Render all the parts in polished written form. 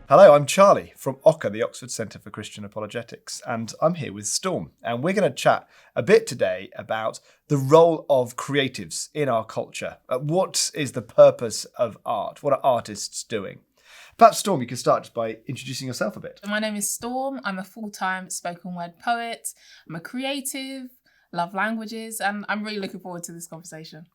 Hello, I'm Charlie from OCCA, the Oxford Centre for Christian Apologetics, and I'm here with Storm. And we're going to chat a bit today about the role of creatives in our culture. What is the purpose of art? What are artists doing? Perhaps, Storm, you could start just by introducing yourself a bit. My name is Storm. I'm a full-time spoken word poet. I'm a creative, love languages, and I'm really looking forward to this conversation.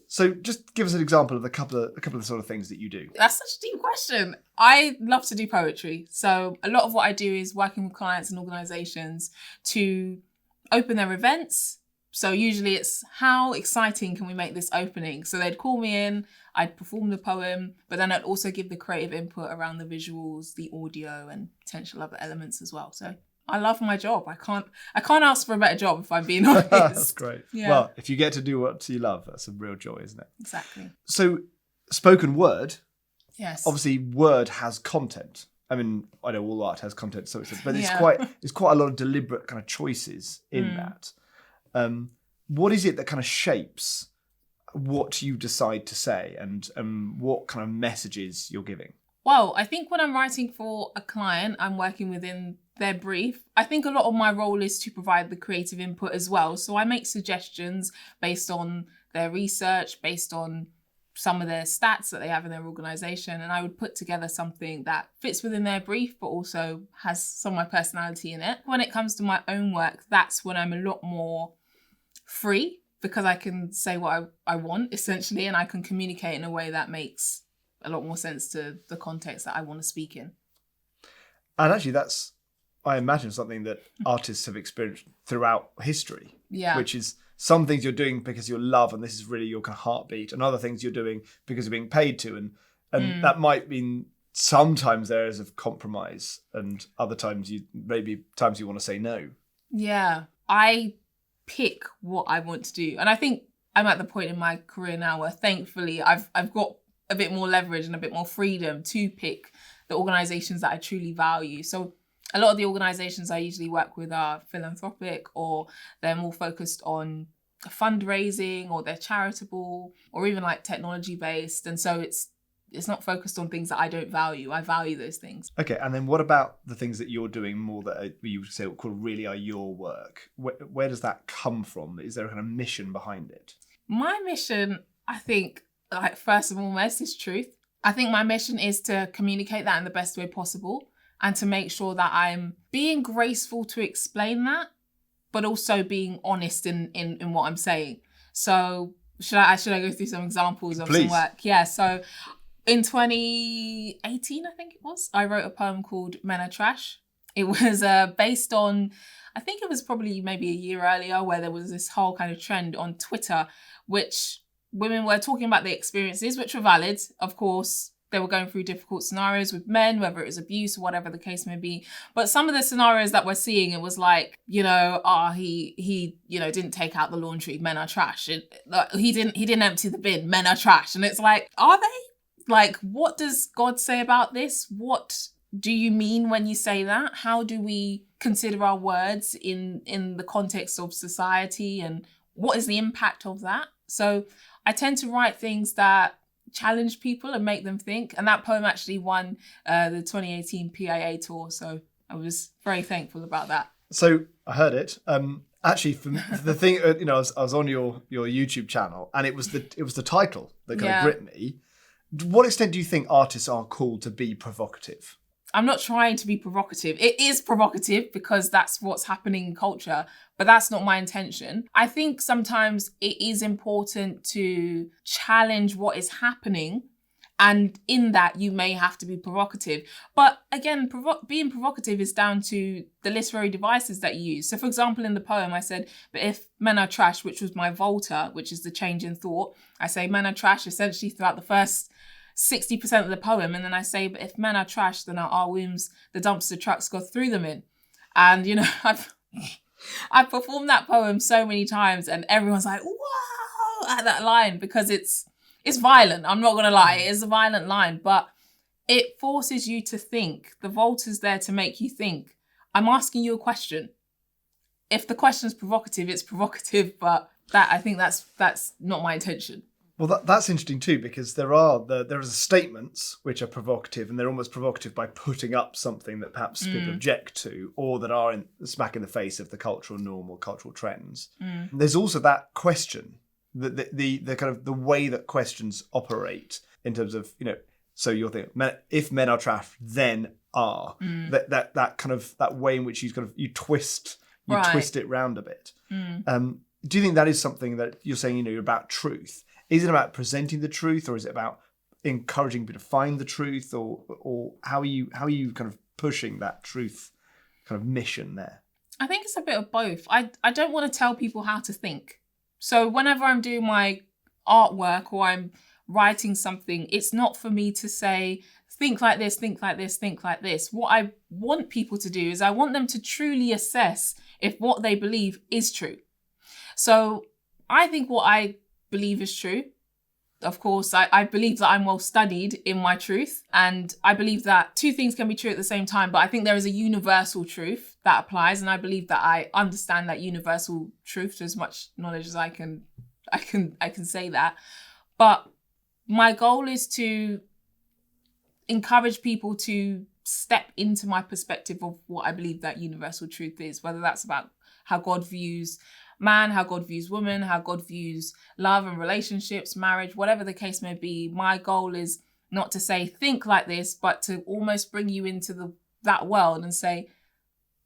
So just give us an example of a couple of the sort of things that you do. That's such a deep question. I love to do poetry. So a lot of what I do is working with clients and organisations to open their events. So usually it's how exciting can we make this opening? So they'd call me in, I'd perform the poem, but then I'd also give the creative input around the visuals, the audio and potential other elements as well. So I love my job. I can't ask for a better job if I'm being honest. That's great. Yeah. Well, if you get to do what you love, that's a real joy, isn't it? Exactly. So spoken word, yes. Obviously word has content. I mean, I know all art has content, but it's Yeah. quite a lot of deliberate kind of choices in that. What is it that kind of shapes what you decide to say and what kind of messages you're giving? Well, I think when I'm writing for a client, I'm working within their brief. I think a lot of my role is to provide the creative input as well. So I make suggestions based on their research, based on some of their stats that they have in their organisation. And I would put together something that fits within their brief, but also has some of my personality in it. When it comes to my own work, that's when I'm a lot more free because I can say what I want, essentially, and I can communicate in a way that makes a lot more sense to the context that I want to speak in. And actually that's, I imagine, something that artists have experienced throughout history. Yeah. Which is some things you're doing because you love and this is really your kind of heartbeat, and other things you're doing because you're being paid to, and that might mean sometimes areas of compromise and other times you want to say no. Yeah. I pick what I want to do. And I think I'm at the point in my career now where thankfully I've got a bit more leverage and a bit more freedom to pick the organisations that I truly value. So a lot of the organisations I usually work with are philanthropic, or they're more focused on fundraising, or they're charitable, or even like technology based. And so it's not focused on things that I don't value. I value those things. Okay, and then what about the things that you're doing more that you would say really are your work? Where does that come from? Is there a kind of mission behind it? My mission, I think, like first and foremost, is truth. I think my mission is to communicate that in the best way possible and to make sure that I'm being graceful to explain that, but also being honest in what I'm saying. So should I go through some examples of Please. some work? Yeah, so in 2018, I think it was, I wrote a poem called Men Are Trash. It was based on, I think it was probably maybe a year earlier, where there was this whole kind of trend on Twitter, which women were talking about their experiences, which were valid. Of course, they were going through difficult scenarios with men, whether it was abuse or whatever the case may be. But some of the scenarios that we're seeing, it was like, he didn't take out the laundry, men are trash. He didn't empty the bin, men are trash. And it's like, are they? Like, what does God say about this? What do you mean when you say that? How do we consider our words in the context of society, and what is the impact of that? So I tend to write things that challenge people and make them think. And that poem actually won the 2018 PIA tour. So I was very thankful about that. So I heard it. Actually, for the thing, I was on your YouTube channel, and it was the title that kind of gripped me. To what extent do you think artists are called to be provocative? I'm not trying to be provocative. It is provocative because that's what's happening in culture, but that's not my intention. I think sometimes it is important to challenge what is happening, and in that you may have to be provocative. But again, being provocative is down to the literary devices that you use. So for example, in the poem I said, but if men are trash, which was my Volta, which is the change in thought. I say men are trash essentially throughout the first 60% of the poem, and then I say, but if men are trash, then our wombs, the dumpster trucks go through them in. And I've performed that poem so many times, and everyone's like, "Whoa!" at that line, because it's violent. I'm not gonna lie, it is a violent line, but it forces you to think. The Volta's there to make you think. I'm asking you a question. If the question's provocative, it's provocative, but I think that's not my intention. Well, that's interesting too, because there is statements which are provocative, and they're almost provocative by putting up something that perhaps people object to, or that are smack in the face of the cultural norm or cultural trends. There's also that question, the kind of the way that questions operate in terms of, so you're thinking, if men are trash, then are that kind of that way in which you twist it round a bit. Do you think that is something that you're saying, you're about truth? Is it about presenting the truth, or is it about encouraging people to find the truth, or how are you kind of pushing that truth kind of mission there? I think it's a bit of both. I don't want to tell people how to think. So whenever I'm doing my artwork or I'm writing something, it's not for me to say, think like this, think like this, think like this. What I want people to do is I want them to truly assess if what they believe is true. So I think what I believe is true. Of course, I believe that I'm well studied in my truth, and I believe that two things can be true at the same time, but I think there is a universal truth that applies, and I believe that I understand that universal truth to as much knowledge as I can say that. But my goal is to encourage people to step into my perspective of what I believe that universal truth is, whether that's about how God views man, how God views woman, how God views love and relationships, marriage, whatever the case may be. My goal is not to say, think like this, but to almost bring you into that world and say,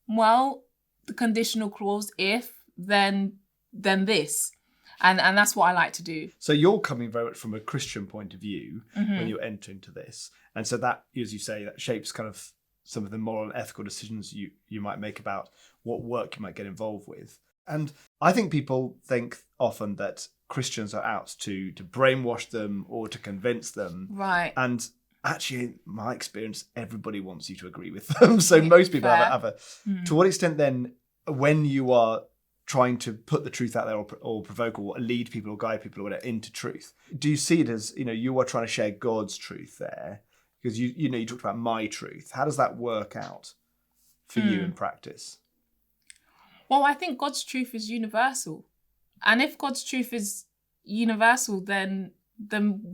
well, the conditional clause, if, then this. And that's what I like to do. So you're coming very much from a Christian point of view when you enter into this. And so that, as you say, that shapes kind of some of the moral and ethical decisions you might make about what work you might get involved with. And I think people think often that Christians are out to brainwash them or to convince them. Right. And actually, in my experience, everybody wants you to agree with them. So most people have a to what extent then, when you are trying to put the truth out there or provoke or lead people or guide people or whatever into truth, do you see it as, you are trying to share God's truth there? Because you talked about my truth. How does that work out for you in practice? Well, I think God's truth is universal. And if God's truth is universal, then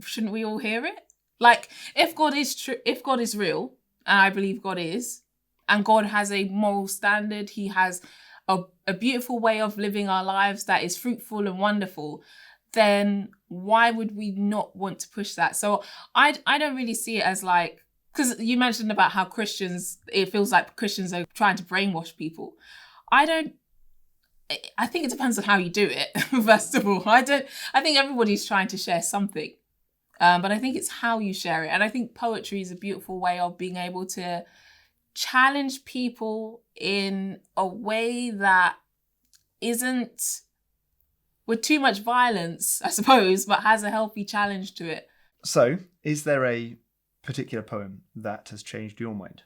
shouldn't we all hear it? Like, if God is true, if God is real, and I believe God is, and God has a moral standard, he has a beautiful way of living our lives that is fruitful and wonderful, then why would we not want to push that? So I don't really see it as like, because you mentioned about how it feels like Christians are trying to brainwash people. I think it depends on how you do it, first of all. I think everybody's trying to share something. But I think it's how you share it. And I think poetry is a beautiful way of being able to challenge people in a way that isn't with too much violence, I suppose, but has a healthy challenge to it. So, is there a particular poem that has changed your mind?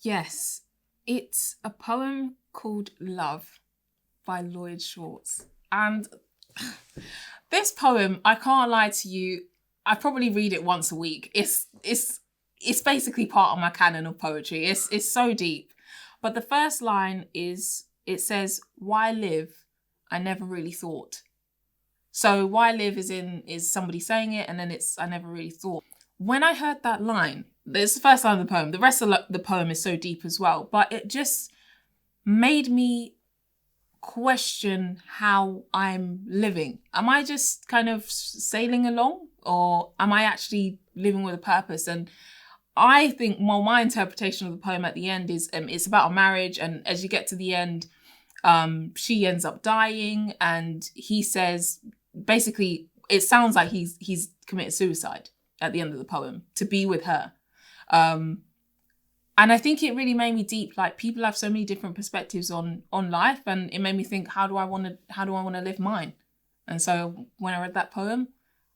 Yes. It's a poem called Love by Lloyd Schwartz. And this poem, I can't lie to you, I probably read it once a week. It's basically part of my canon of poetry. It's so deep. But the first line it says, "Why live? I never really thought." So why live is somebody saying it, and then it's I never really thought. When I heard that line, it's the first line of the poem. The rest of the poem is so deep as well, but it just made me question how I'm living. Am I just kind of sailing along, or am I actually living with a purpose? And I think, well, my interpretation of the poem at the end is it's about a marriage, and as you get to the end, she ends up dying, and he says, basically, it sounds like he's committed suicide at the end of the poem to be with her. And I think it really made me deep. Like, people have so many different perspectives on life, and it made me think, how do I want to live mine? And so when I read that poem,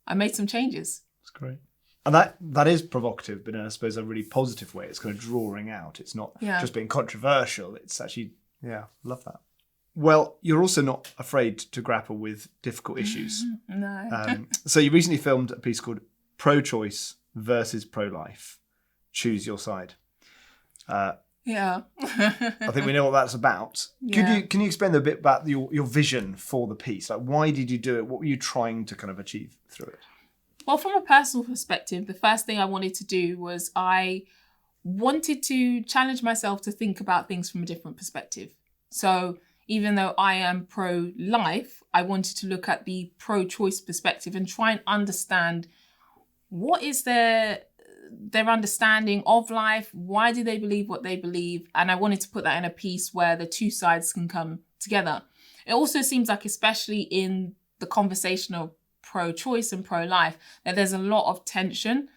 I made some changes. That's great. And that is provocative, but in, I suppose, a really positive way. It's kind of drawing out. It's not just being controversial. It's actually, love that. Well, you're also not afraid to grapple with difficult issues. No. So you recently filmed a piece called Prochoice versus Prolife. Choose your side. Yeah. I think we know what that's about. Yeah. Can you explain a bit about your vision for the piece? Like, why did you do it? What were you trying to kind of achieve through it? Well, from a personal perspective, the first thing I wanted to do was I wanted to challenge myself to think about things from a different perspective. So even though I am pro-life, I wanted to look at the pro-choice perspective and try and understand what is their understanding of life, why do they believe what they believe, and I wanted to put that in a piece where the two sides can come together. It also seems like, especially in the conversation of pro-choice and pro-life, that there's a lot of tension.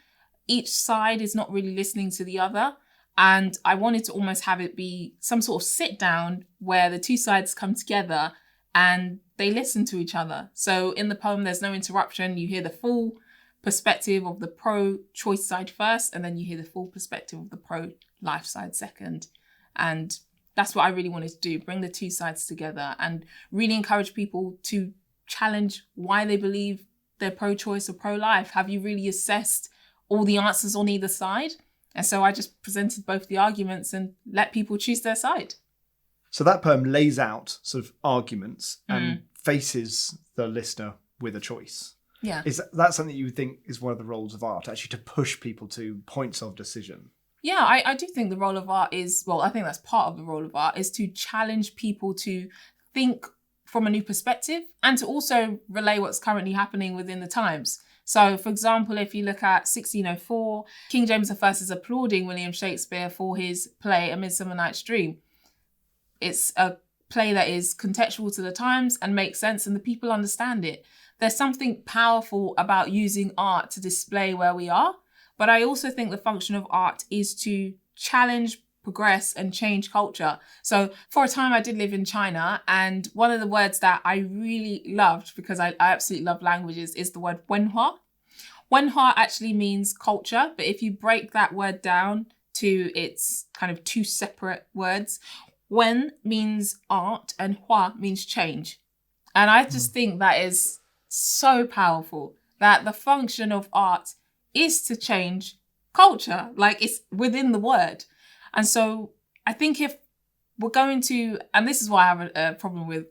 Each side is not really listening to the other, and I wanted to almost have it be some sort of sit down where the two sides come together and they listen to each other. So in the poem, there's no interruption. You hear the full perspective of the pro-choice side first, and then you hear the full perspective of the pro-life side second. And that's what I really wanted to do, bring the two sides together and really encourage people to challenge why they believe they're pro-choice or pro-life. Have you really assessed all the answers on either side? And so I just presented both the arguments and let people choose their side. So that poem lays out sort of arguments and faces the listener with a choice. Yeah. Is that something you think is one of the roles of art, actually to push people to points of decision? Yeah, I do think the role of art is, well, I think that's part of the role of art, is to challenge people to think from a new perspective and to also relay what's currently happening within the times. So, for example, if you look at 1604, King James I is applauding William Shakespeare for his play A Midsummer Night's Dream. It's a play that is contextual to the times and makes sense, and the people understand it. There's something powerful about using art to display where we are, but I also think the function of art is to challenge, progress, and change culture. So for a time I did live in China, and one of the words that I really loved, because I absolutely love languages, is the word wenhua. Wenhua actually means culture, but if you break that word down to its kind of two separate words, wen means art and hua means change. And I just think that is so powerful, that the function of art is to change culture, like it's within the word. And so I think if we're going to, and this is why I have a problem with,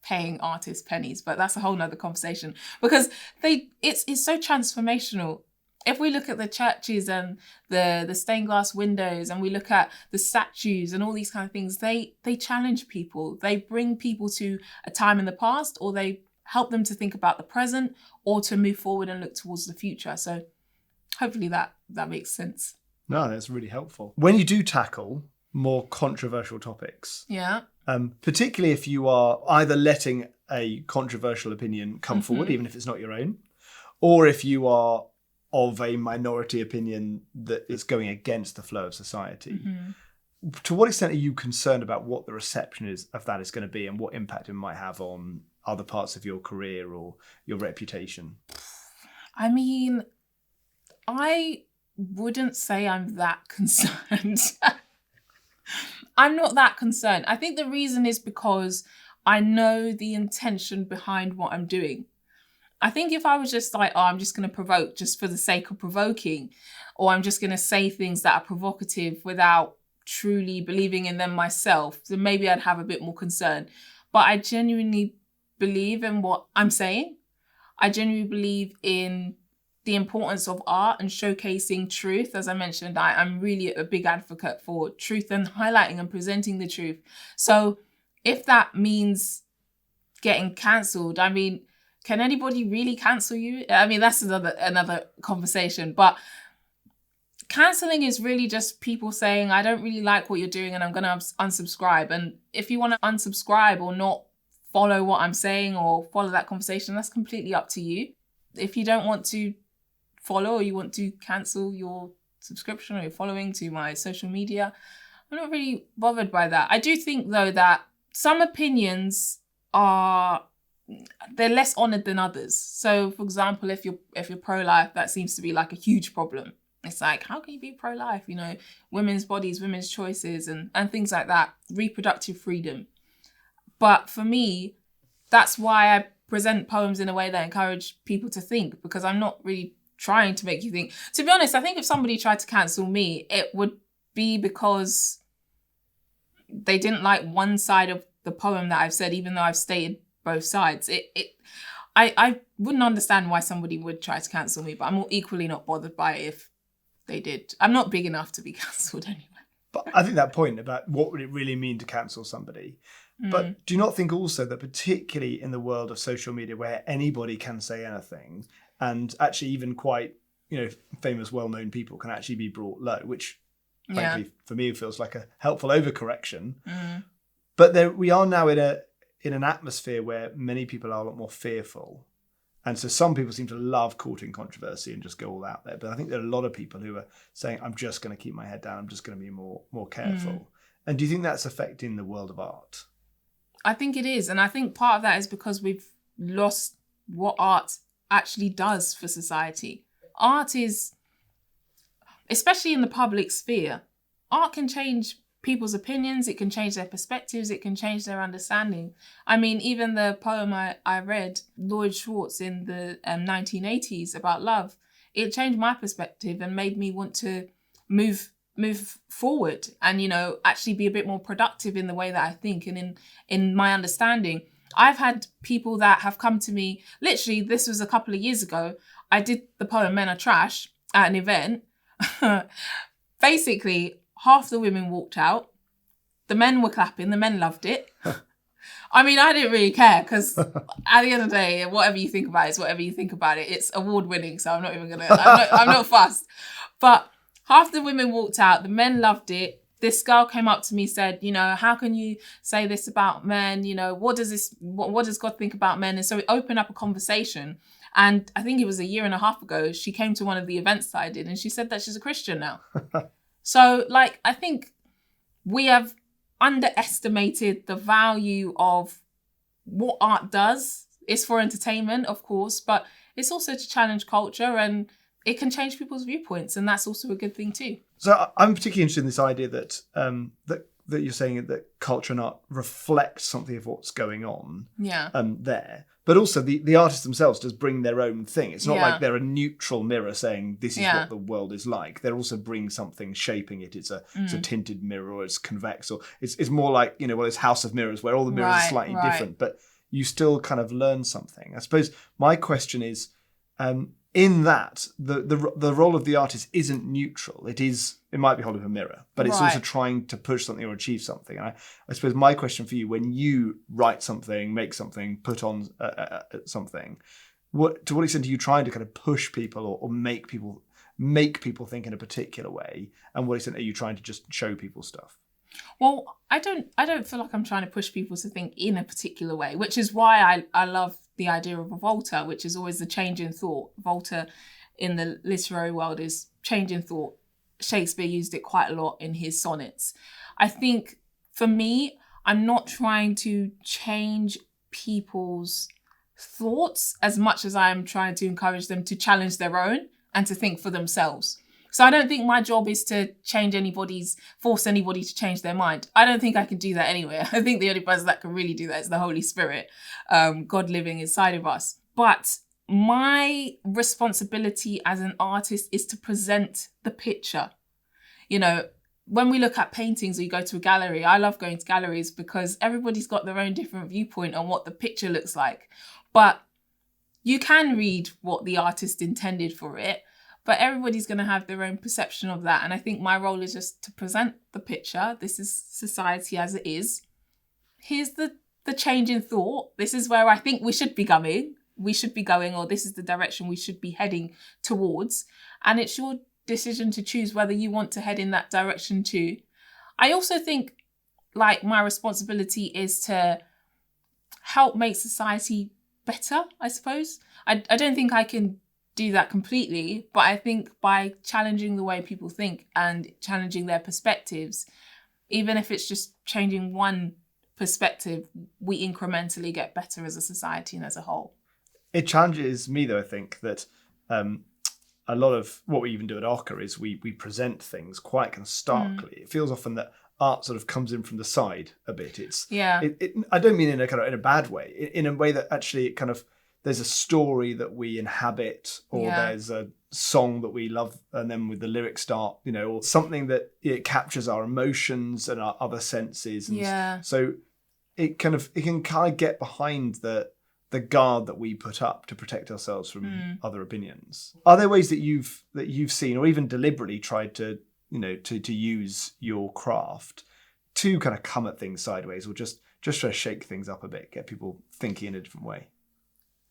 paying artists pennies, but that's a whole nother conversation, because it's so transformational. If we look at the churches and the stained glass windows, and we look at the statues and all these kind of things, they challenge people. They bring people to a time in the past, or they help them to think about the present, or to move forward and look towards the future. So hopefully that makes sense. No, that's really helpful. When you do tackle more controversial topics, particularly if you are either letting a controversial opinion come forward, even if it's not your own, or if you are of a minority opinion that is going against the flow of society, to what extent are you concerned about what the reception of that is going to be and what impact it might have on other parts of your career or your reputation? I mean, I wouldn't say I'm that concerned. I'm not that concerned. I think the reason is because I know the intention behind what I'm doing. I think if I was just like, I'm just going to provoke just for the sake of provoking, or I'm just going to say things that are provocative without truly believing in them myself, then maybe I'd have a bit more concern. But I genuinely believe in what I'm saying. I genuinely believe in the importance of art and showcasing truth. As I mentioned, I'm really a big advocate for truth and highlighting and presenting the truth. So if that means getting cancelled, I mean, can anybody really cancel you? I mean, that's another conversation. But cancelling is really just people saying, I don't really like what you're doing and I'm going to unsubscribe. And if you want to unsubscribe or not follow what I'm saying or follow that conversation, that's completely up to you. If you don't want to follow or you want to cancel your subscription or your following to my social media, I'm not really bothered by that. I do think, though, that some opinions they're less honoured than others. So, for example, if you're pro-life, that seems to be like a huge problem. It's like, how can you be pro-life? Women's bodies, women's choices, and things like that, reproductive freedom. But for me, that's why I present poems in a way that encourage people to think, because I'm not really trying to make you think. To be honest, I think if somebody tried to cancel me, it would be because they didn't like one side of the poem that I've said, even though I've stated both sides. I wouldn't understand why somebody would try to cancel me, but I'm equally not bothered by it if they did. I'm not big enough to be cancelled anyway. But I think that point about what would it really mean to cancel somebody. But do you not think also that particularly in the world of social media where anybody can say anything, and actually even quite, famous, well-known people can actually be brought low, which frankly for me feels like a helpful overcorrection. But we are now in an atmosphere where many people are a lot more fearful. And so some people seem to love courting controversy and just go all out there. But I think there are a lot of people who are saying, I'm just going to keep my head down. I'm just going to be more careful. And do you think that's affecting the world of art? I think it is. And I think part of that is because we've lost what art actually does for society. Art is, especially in the public sphere, art can change people's opinions, it can change their perspectives, it can change their understanding. I mean, even the poem I read, Lloyd Schwartz in the 1980s about love, it changed my perspective and made me want to move forward and, actually be a bit more productive in the way that I think and in my understanding. I've had people that have come to me, literally, this was a couple of years ago. I did the poem Men Are Trash at an event. Basically, half the women walked out. The men were clapping. The men loved it. I mean, I didn't really care because at the end of the day, whatever you think about it is whatever you think about it. It's award winning, so I'm not even I'm not fussed. But half the women walked out. The men loved it. This girl came up to me, said, how can you say this about men? What does God think about men? And so it opened up a conversation. And I think it was a year and a half ago, she came to one of the events that I did and she said that she's a Christian now. So, I think we have underestimated the value of what art does. It's for entertainment, of course, but it's also to challenge culture and it can change people's viewpoints. And that's also a good thing too. So I'm particularly interested in this idea that that you're saying that culture and art reflects something of what's going on there. But also the artists themselves just bring their own thing. It's not like they're a neutral mirror saying this is what the world is like. They're also bring something shaping it. It's a tinted mirror or it's convex or it's more like, it's House of Mirrors where all the mirrors are slightly different, but you still kind of learn something. I suppose my question is, in that, the role of the artist isn't neutral. It might be holding a mirror, but it's also trying to push something or achieve something. And I suppose my question for you, when you write something, make something, put on something, to what extent are you trying to kind of push people or make people think in a particular way? And what extent are you trying to just show people stuff? Well, I don't feel like I'm trying to push people to think in a particular way, which is why I love the idea of a Volta, which is always the change in thought. Volta in the literary world is change in thought. Shakespeare used it quite a lot in his sonnets. I think for me, I'm not trying to change people's thoughts as much as I'm trying to encourage them to challenge their own and to think for themselves. So I don't think my job is to force anybody to change their mind. I don't think I can do that anyway. I think the only person that can really do that is the Holy Spirit, God living inside of us. But my responsibility as an artist is to present the picture. When we look at paintings or you go to a gallery, I love going to galleries because everybody's got their own different viewpoint on what the picture looks like. But you can read what the artist intended for it. But everybody's going to have their own perception of that. And I think my role is just to present the picture. This is society as it is. Here's the change in thought. This is where I think we should be going. Or this is the direction we should be heading towards. And it's your decision to choose whether you want to head in that direction too. I also think my responsibility is to help make society better, I suppose. I don't think I can do that completely, but I think by challenging the way people think and challenging their perspectives, even if it's just changing one perspective, we incrementally get better as a society and as a whole. It challenges me though, I think that a lot of what we even do at Ocker is we present things quite kind of starkly. It feels often that art sort of comes in from the side a bit. I don't mean in a bad way, in a way that actually it kind of there's a story that we inhabit, or there's song that we love, and then with the lyrics start, or something that it captures our emotions and our other senses. And so it can kind of get behind the guard that we put up to protect ourselves from other opinions. Are there ways that you've seen, or even deliberately tried to, to use your craft to kind of come at things sideways, or just try to shake things up a bit, get people thinking in a different way?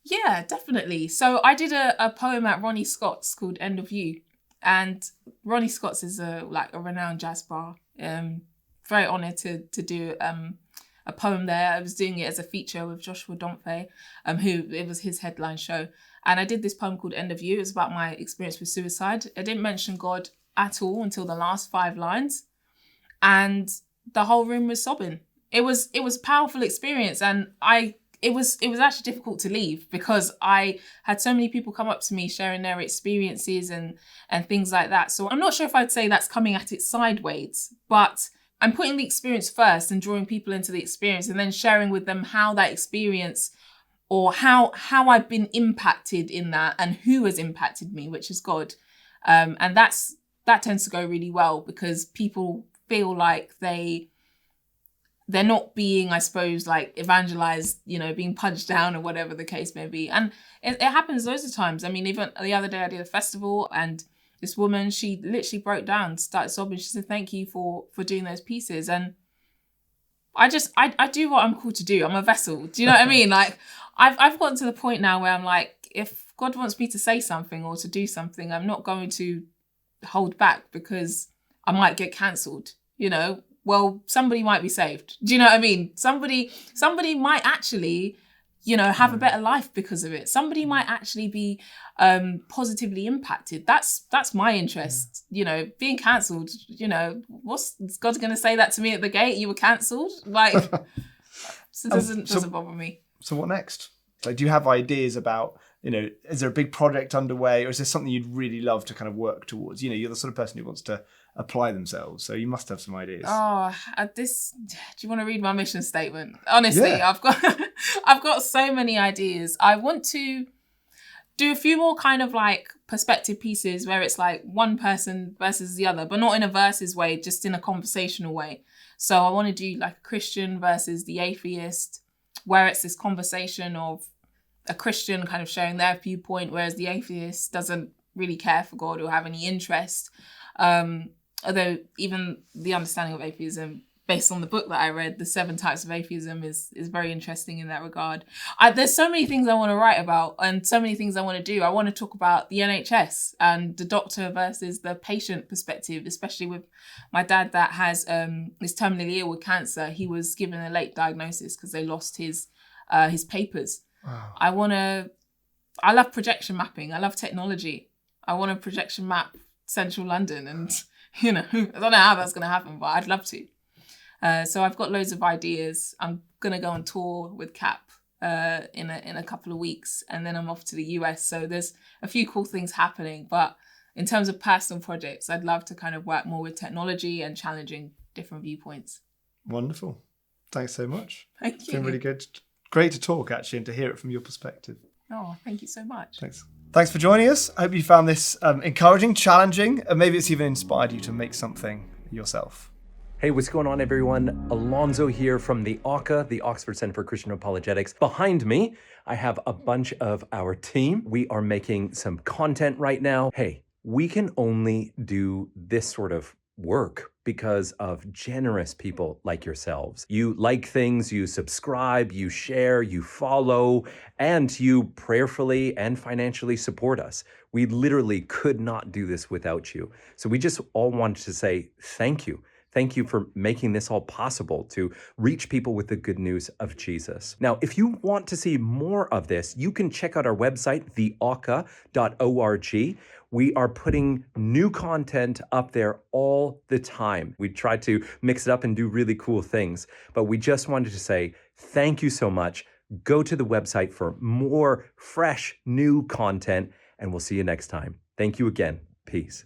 Yeah, definitely. So I did a poem at Ronnie Scott's called End of You. And Ronnie Scott's is a renowned jazz bar. Very honoured to do a poem there. I was doing it as a feature with Joshua Domfe, who it was his headline show. And I did this poem called End of You. It was about my experience with suicide. I didn't mention God at all until the last 5 lines. And the whole room was sobbing. It was a powerful experience, and it was actually difficult to leave because I had so many people come up to me sharing their experiences and things like that. So I'm not sure if I'd say that's coming at it sideways, but I'm putting the experience first and drawing people into the experience and then sharing with them how that experience, or how I've been impacted in that and who has impacted me, which is God. And that tends to go really well because people feel like they're not being, I suppose, like evangelized, being punched down or whatever the case may be. And it happens loads of times. I mean, even the other day I did a festival and this woman, she literally broke down, started sobbing. She said, thank you for doing those pieces. And I do what I'm called to do. I'm a vessel. Do you know what I mean? Like I've gotten to the point now where I'm like, if God wants me to say something or to do something, I'm not going to hold back because I might get cancelled, Well, somebody might be saved. Do you know what I mean? Somebody might actually, have a better life because of it. Somebody might actually be positively impacted. That's my interest. Being cancelled, what's God's going to say that to me at the gate? You were cancelled? Like, so it doesn't bother me. So what next? Like, do you have ideas about, is there a big project underway, or is there something you'd really love to kind of work towards? You're the sort of person who wants to apply themselves, so you must have some ideas. Do you want to read my mission statement? Honestly, yeah. I've got so many ideas. I want to do a few more kind of like perspective pieces where it's like one person versus the other, but not in a versus way, just in a conversational way. So I want to do like a Christian versus the atheist, where it's this conversation of a Christian kind of sharing their viewpoint, whereas the atheist doesn't really care for God or have any interest. Although even the understanding of atheism, based on the book that I read, The 7 Types of Atheism, is very interesting in that regard. There's so many things I want to write about and so many things I want to do. I want to talk about the NHS and the doctor versus the patient perspective, especially with my dad that is terminally ill with cancer. He was given a late diagnosis because they lost his papers. Wow. I love projection mapping. I love technology. I want to projection map central London, and I don't know how that's going to happen, but I'd love to. So I've got loads of ideas. I'm going to go on tour with Cap in a couple of weeks, and then I'm off to the US. So there's a few cool things happening. But in terms of personal projects, I'd love to kind of work more with technology and challenging different viewpoints. Wonderful. Thanks so much. Thank you. It's been really good. Great to talk, actually, and to hear it from your perspective. Oh, thank you so much. Thanks for joining us. I hope you found this encouraging, challenging, and maybe it's even inspired you to make something yourself. Hey, what's going on, everyone? Alonzo here from the ACA, the Oxford Center for Christian Apologetics. Behind me, I have a bunch of our team. We are making some content right now. Hey, we can only do this sort of work because of generous people like yourselves. You like things, you subscribe, you share, you follow, and you prayerfully and financially support us. We literally could not do this without you. So we just all wanted to say thank you. Thank you for making this all possible to reach people with the good news of Jesus. Now, if you want to see more of this, you can check out our website, theoka.org. We are putting new content up there all the time. We try to mix it up and do really cool things, but we just wanted to say thank you so much. Go to the website for more fresh, new content, and we'll see you next time. Thank you again. Peace.